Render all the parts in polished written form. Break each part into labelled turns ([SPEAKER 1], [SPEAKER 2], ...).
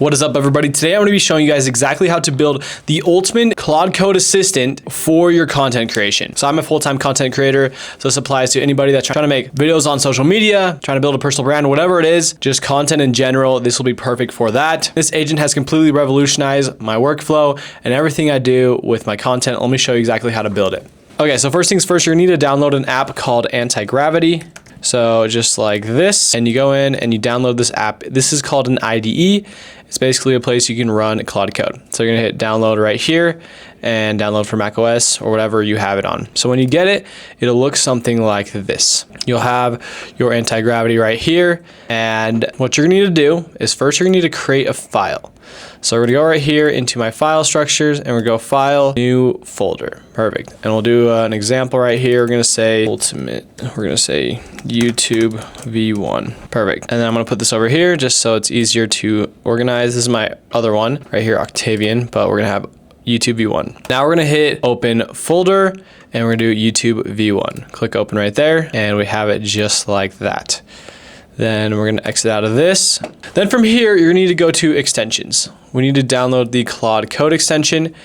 [SPEAKER 1] What is up, everybody? Today I'm going to be showing you guys exactly how to build the ultimate Claude Code assistant for your content creation. So I'm a full-time content creator, so this applies to anybody that's trying to make videos on social media, trying to build a personal brand, whatever it is, just content in general. This will be perfect for that. This agent has completely revolutionized my workflow and everything I do with my content. Let me show you exactly how to build it. Okay, so first things first, you're gonna need to download an app called Anti-Gravity. So just like this, and you go in and you download this app. This is called an IDE. It's basically a place you can run Claude Code. So you're gonna hit download right here and download for macOS or whatever you have it on. So when you get it, it'll look something like this. You'll have your Anti-Gravity right here. And what you're gonna need to do is first you're gonna need to create a file. So we're gonna go right here into my file structures and we're gonna go file, new folder. Perfect. And we'll do an example right here. We're gonna say ultimate, we're gonna say YouTube V1. Perfect. And then I'm gonna put this over here just so it's easier to organize. This is my other one right here, Octavian, but we're gonna have YouTube V1. Now we're gonna hit open folder and we're gonna do YouTube V1. Click open right there and we have it just like that. Then we're gonna exit out of this. Then from here, you're gonna need to go to extensions. We need to download the Claude Code extension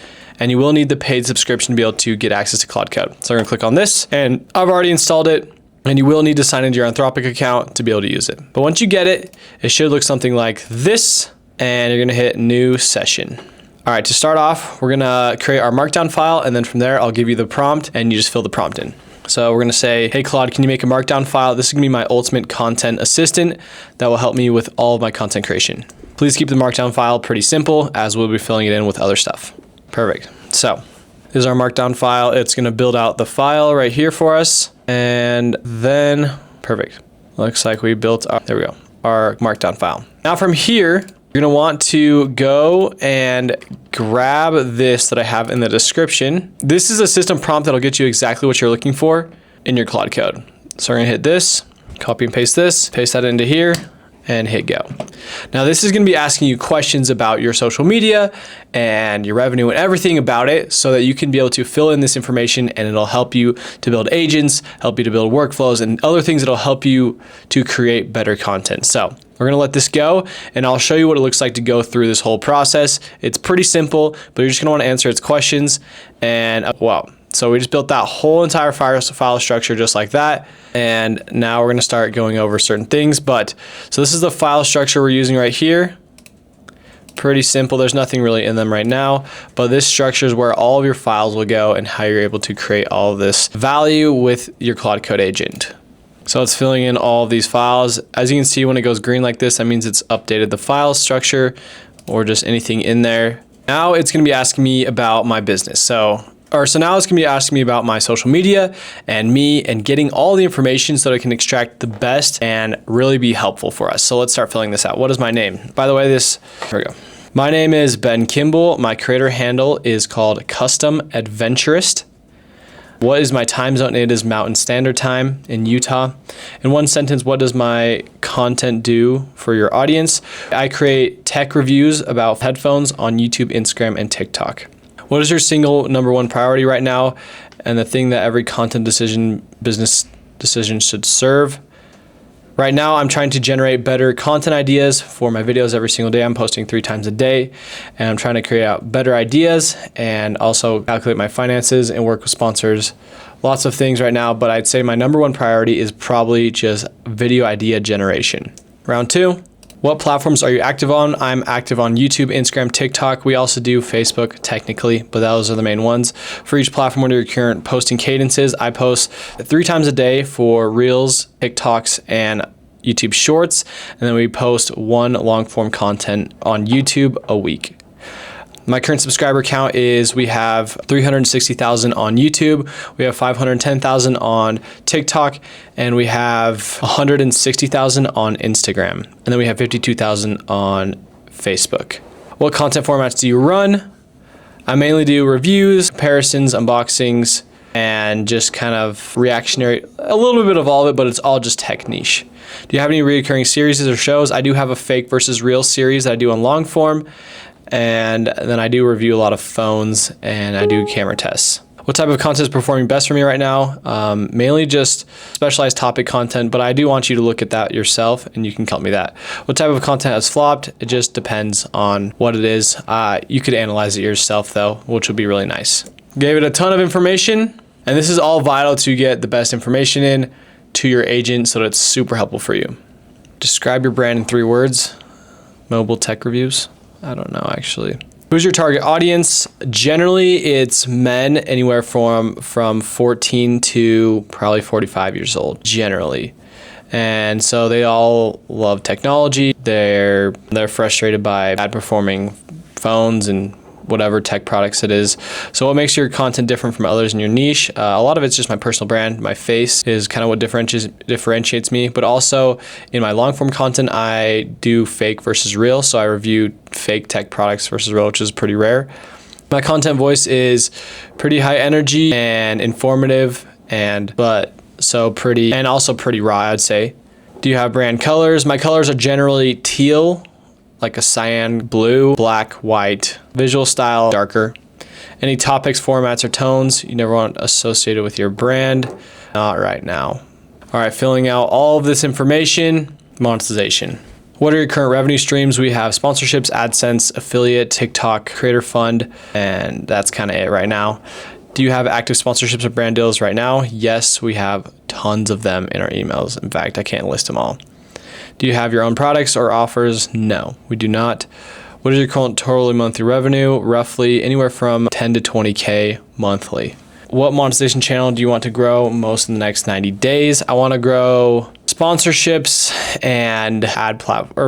[SPEAKER 1] and you will need the paid subscription to be able to get access to Claude Code. So we're gonna click on this and I've already installed it and you will need to sign into your Anthropic account to be able to use it. But once you get it, it should look something like this and you're gonna hit new session. All right, to start off, we're gonna create our markdown file and then from there, I'll give you the prompt and you just fill the prompt in. So we're gonna say, hey Claude, can you make a markdown file? This is gonna be my ultimate content assistant that will help me with all of my content creation. Please keep the markdown file pretty simple as we'll be filling it in with other stuff. Perfect. So this is our markdown file. It's gonna build out the file right here for us. And then, perfect. Looks like we built our, there we go, our markdown file. Now from here, you're gonna want to go and grab this that I have in the description. This is a system prompt that'll get you exactly what you're looking for in your Claude Code. So we're gonna hit this, copy and paste this, paste that into here, and hit go. Now this is gonna be asking you questions about your social media and your revenue and everything about it so that you can be able to fill in this information and it'll help you to build agents, help you to build workflows and other things that'll help you to create better content. So we're gonna let this go and I'll show you what it looks like to go through this whole process. It's pretty simple, but you're just gonna wanna answer its questions and wow. So we just built that whole entire file structure just like that. And now we're gonna start going over certain things. So this is the file structure we're using right here. Pretty simple, there's nothing really in them right now, but this structure is where all of your files will go and how you're able to create all of this value with your Claude Code agent. So it's filling in all of these files. As you can see, when it goes green like this, that means it's updated the file structure or just anything in there. Now it's gonna be asking me about my business. So now it's gonna be asking me about my social media and me and getting all the information so that I can extract the best and really be helpful for us. So let's start filling this out. What is my name? By the way, here we go. My name is Ben Kimball. My creator handle is called Custom Adventurist. What is my time zone? It is Mountain Standard Time in Utah. In one sentence, what does my content do for your audience? I create tech reviews about headphones on YouTube, Instagram, and TikTok. What is your single number one priority right now and the thing that every business decision should serve? Right now, I'm trying to generate better content ideas for my videos every single day. I'm posting 3 times a day and I'm trying to create out better ideas and also calculate my finances and work with sponsors. Lots of things right now, but I'd say my number one priority is probably just video idea generation. Round 2. What platforms are you active on? I'm active on YouTube, Instagram, TikTok. We also do Facebook technically, but those are the main ones. For each platform, what are your current posting cadences? I post 3 times a day for Reels, TikToks, and YouTube Shorts. And then we post 1 long form content on YouTube a week. My current subscriber count is we have 360,000 on YouTube, we have 510,000 on TikTok, and we have 160,000 on Instagram. And then we have 52,000 on Facebook. What content formats do you run? I mainly do reviews, comparisons, unboxings, and just kind of reactionary, a little bit of all of it, but it's all just tech niche. Do you have any recurring series or shows? I do have a fake versus real series that I do on long form. And then I do review a lot of phones and I do camera tests. What type of content is performing best for me right now? Mainly just specialized topic content, but I do want you to look at that yourself and you can tell me that. What type of content has flopped? It just depends on what it is. You could analyze it yourself though, which would be really nice. Gave it a ton of information, and this is all vital to get the best information in to your agent so that it's super helpful for you. Describe your brand in 3 words. Mobile tech reviews. I don't know actually. Who's your target audience? Generally, it's men anywhere from 14 to probably 45 years old, generally. And so they all love technology. They're frustrated by bad performing phones and whatever tech products it is. So what makes your content different from others in your niche? A lot of it's just my personal brand. My face is kind of what differentiates me, but also in my long form content, I do fake versus real. So I review fake tech products versus real, which is pretty rare. My content voice is pretty high energy and informative and also pretty raw, I'd say. Do you have brand colors? My colors are generally teal, like a cyan blue, black, white. Visual style, darker. Any topics, formats, or tones you never want associated with your brand? Not right now. All right, filling out all of this information, monetization. What are your current revenue streams? We have sponsorships, AdSense, affiliate, TikTok, creator fund, and that's kind of it right now. Do you have active sponsorships or brand deals right now? Yes, we have tons of them in our emails. In fact, I can't list them all. Do you have your own products or offers? No, we do not. What is your current total monthly revenue? Roughly anywhere from 10 to 20K monthly. What monetization channel do you want to grow most in the next 90 days? I want to grow sponsorships and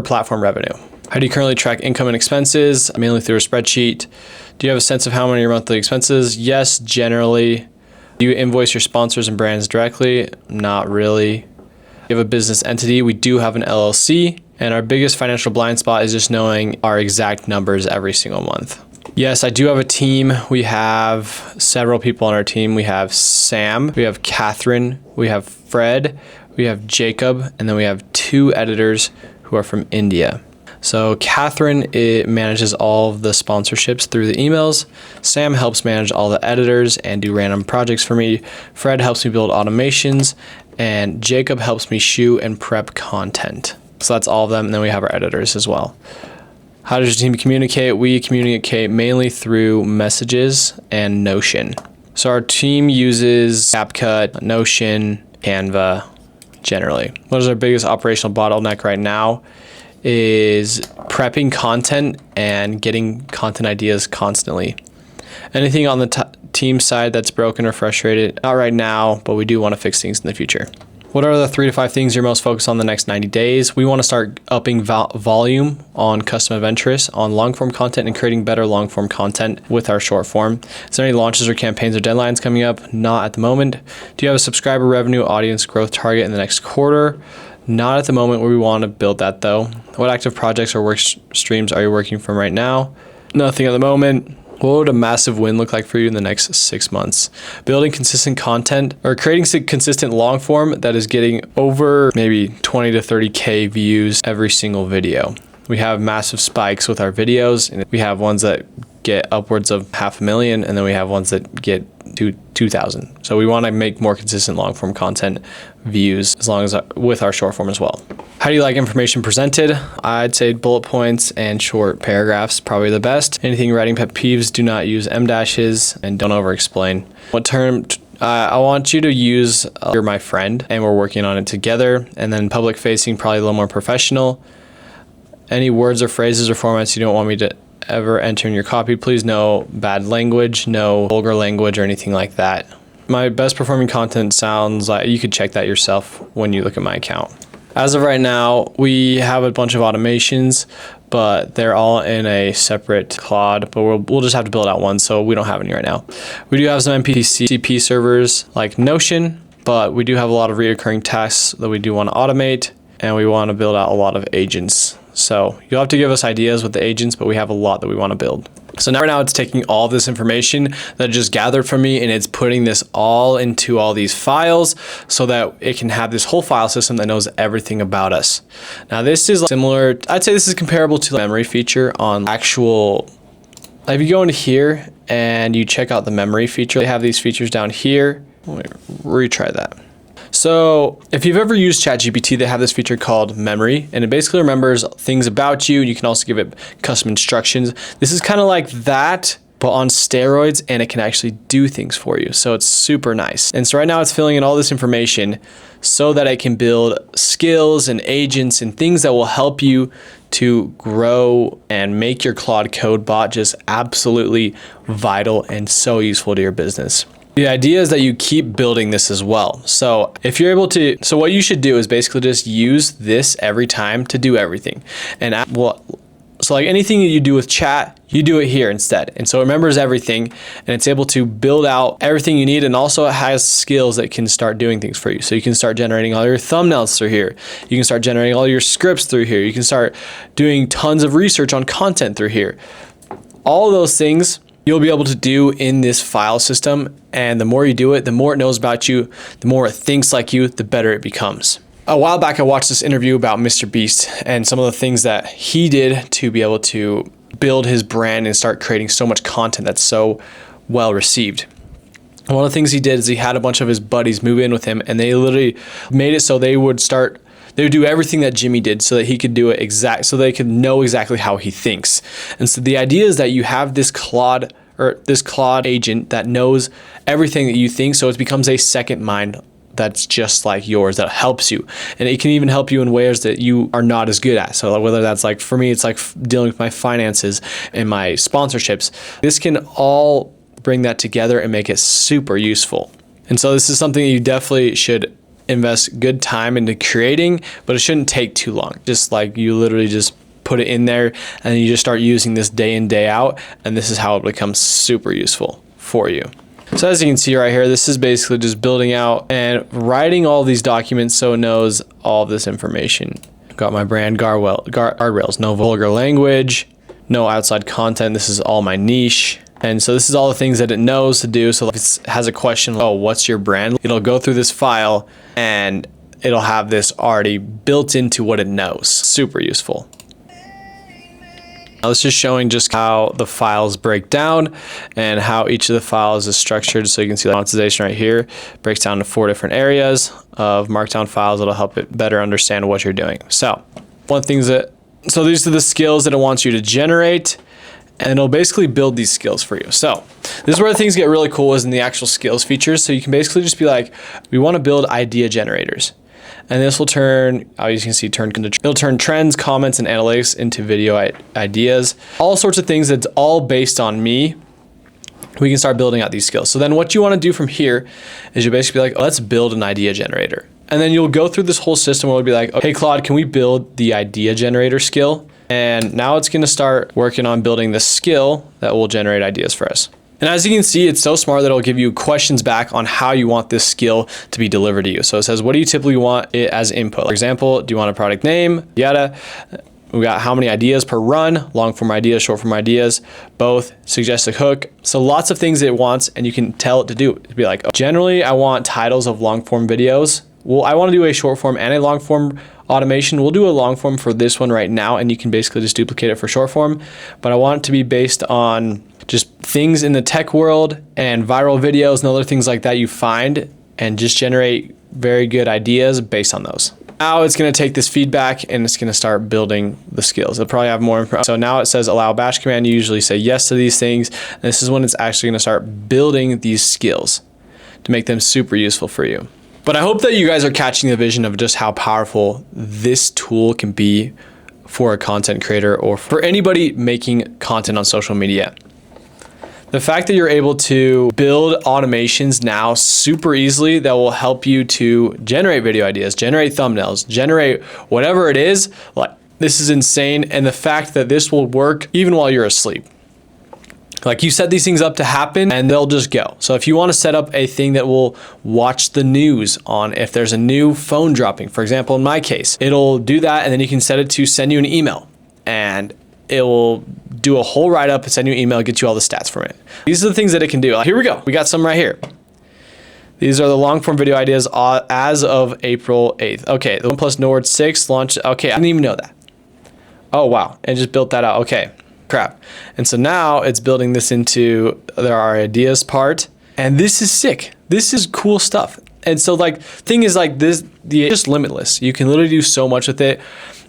[SPEAKER 1] platform revenue. How do you currently track income and expenses? Mainly through a spreadsheet. Do you have a sense of how many are your monthly expenses? Yes, generally. Do you invoice your sponsors and brands directly? Not really. You have a business entity. We do have an LLC, and our biggest financial blind spot is just knowing our exact numbers every single month. Yes, I do have a team. We have several people on our team. We have Sam, we have Catherine, we have Fred, we have Jacob, and then we have 2 editors who are from India. So Catherine, it manages all of the sponsorships through the emails. Sam helps manage all the editors and do random projects for me. Fred helps me build automations, and Jacob helps me shoot and prep content. So that's all of them, and then we have our editors as well. How does your team communicate? We communicate mainly through messages and Notion. So our team uses CapCut, Notion, Canva, generally. What is our biggest operational bottleneck right now? Is prepping content and getting content ideas constantly. Anything on the team side that's broken or frustrated? Not right now, but we do want to fix things in the future. What are the 3 to 5 things you're most focused on the next 90 days? We want to start upping volume on custom event interest, on long form content, and creating better long form content with our short form. Is there any launches or campaigns or deadlines coming up? Not at the moment. Do you have a subscriber revenue audience growth target in the next quarter? Not at the moment. Where we want to build that though. What active projects or work streams are you working from right now? Nothing at the moment. What would a massive win look like for you in the next 6 months? Building consistent content or creating consistent long form that is getting over maybe 20 to 30K views every single video. We have massive spikes with our videos, and we have ones that get upwards of 500,000, and then we have ones that get 2,000. So we want to make more consistent long form content views as long as with our short form as well. How do you like information presented? I'd say bullet points and short paragraphs, probably the best. Anything writing pet peeves, do not use em dashes and don't over explain. What term? I want you to use you're my friend and we're working on it together. And then public facing, probably a little more professional. Any words or phrases or formats you don't want me to ever enter in your copy, please no bad language, no vulgar language or anything like that. My best performing content sounds like, you could check that yourself when you look at my account. As of right now, we have a bunch of automations, but they're all in a separate Claude, but we'll just have to build out one, so we don't have any right now. We do have some MPCP servers like Notion, but we do have a lot of recurring tasks that we do want to automate, and we want to build out a lot of agents. So you'll have to give us ideas with the agents, but we have a lot that we want to build. So now right now it's taking all this information that I just gathered from me and it's putting this all into all these files so that it can have this whole file system that knows everything about us. Now this is similar, I'd say this is comparable to the memory feature on actual If you go into here and you check out the memory feature, they have these features down here. Let me retry that. So if you've ever used ChatGPT, they have this feature called memory, and it basically remembers things about you. You can also give it custom instructions. This is kind of like that, but on steroids, and it can actually do things for you. So it's super nice. And so right now it's filling in all this information so that it can build skills and agents and things that will help you to grow and make your Claude code bot just absolutely vital and so useful to your business. The idea is that you keep building this as well. So if you're able to, so what you should do is basically just use this every time to do everything. And so like anything that you do with chat, you do it here instead. And so it remembers everything, and it's able to build out everything you need, and also it has skills that can start doing things for you. So you can start generating all your thumbnails through here. You can start generating all your scripts through here. You can start doing tons of research on content through here. All of those things you'll be able to do in this file system, and the more you do it, the more it knows about you, the more it thinks like you, the better it becomes. A while back, I watched this interview about Mr. Beast and some of the things that he did to be able to build his brand and start creating so much content that's so well received. One of the things he did is he had a bunch of his buddies move in with him, and they literally made it so they would do everything that Jimmy did so that he could do it so they could know exactly how he thinks. And so the idea is that you have this Claude agent that knows everything that you think, so it becomes a second mind that's just like yours, that helps you. And it can even help you in ways that you are not as good at. So whether that's like, for me, it's like dealing with my finances and my sponsorships. This can all bring that together and make it super useful. And so this is something that you definitely should invest good time into creating, but it shouldn't take too long. Just like you literally just put it in there and then you just start using this day in, day out, and this is how it becomes super useful for you. So as you can see right here, this is basically just building out and writing all these documents so it knows all of this information. Got my brand guardrails, no vulgar language, no outside content. This is all my niche. And so this is all the things that it knows to do. So if it has a question, oh, what's your brand? It'll go through this file and it'll have this already built into what it knows. Super useful. Now this is showing just how the files break down and how each of the files is structured. So you can see the monetization right here breaks down to 4 different areas of markdown files that'll help it better understand what you're doing. So these are the skills that it wants you to generate, and it'll basically build these skills for you. So this is where things get really cool, is in the actual skills features. So you can basically just be like, we want to build idea generators. And this will turn, as you can see, it'll turn trends, comments, and analytics into video ideas. All sorts of things that's all based on me. We can start building out these skills. So then what you want to do from here is you basically be like, let's build an idea generator. And then you'll go through this whole system where it'll be like, okay, Claude, can we build the idea generator skill? And now it's going to start working on building the skill that will generate ideas for us. And as you can see, it's so smart that it'll give you questions back on how you want this skill to be delivered to you. So it says, what do you typically want it as input? For example, do you want a product name? Yada. We got how many ideas per run, long form ideas, short form ideas, both, suggest a hook. So lots of things it wants, and you can tell it to do. It'd be like, oh, generally I want titles of long form videos. Well, I want to do a short form and a long form automation. We'll do a long form for this one right now, and you can basically just duplicate it for short form. But I want it to be based on just things in the tech world and viral videos and other things like that you find, and just generate very good ideas based on those. Now it's going to take this feedback and it's going to start building the skills. It'll probably have more. So now it says allow bash command. You usually say yes to these things. And this is when it's actually going to start building these skills to make them super useful for you. But I hope that you guys are catching the vision of just how powerful this tool can be for a content creator or for anybody making content on social media. The fact that you're able to build automations now super easily that will help you to generate video ideas, generate thumbnails, generate whatever it is, like, this is insane. And the fact that this will work even while you're asleep. Like, you set these things up to happen and they'll just go. So if you want to set up a thing that will watch the news on if there's a new phone dropping, for example, in my case, it'll do that, and then you can set it to send you an email, and it will do a whole write-up and send you an email, get you all the stats from it. These are the things that it can do. Here we go. We got some right here. These are the long-form video ideas as of April 8th. Okay, the OnePlus Nord 6 launched. Okay, I didn't even know that. Oh, wow. And just built that out. Okay. crap. And so now it's building this into our ideas part. And this is sick. This is cool stuff. And so like, thing is like this, it's just limitless. You can literally do so much with it.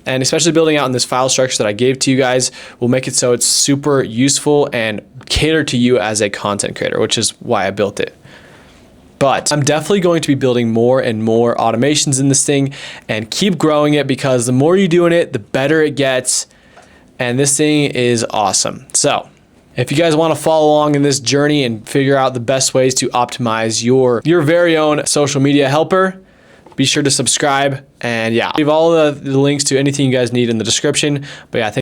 [SPEAKER 1] And especially building out in this file structure that I gave to you guys will make it so it's super useful and cater to you as a content creator, which is why I built it. But I'm definitely going to be building more and more automations in this thing and keep growing it, because the more you do in it, the better it gets. And this thing is awesome. So if you guys want to follow along in this journey and figure out the best ways to optimize your very own social media helper, be sure to subscribe. And yeah, I'll leave all the links to anything you guys need in the description. But yeah, I think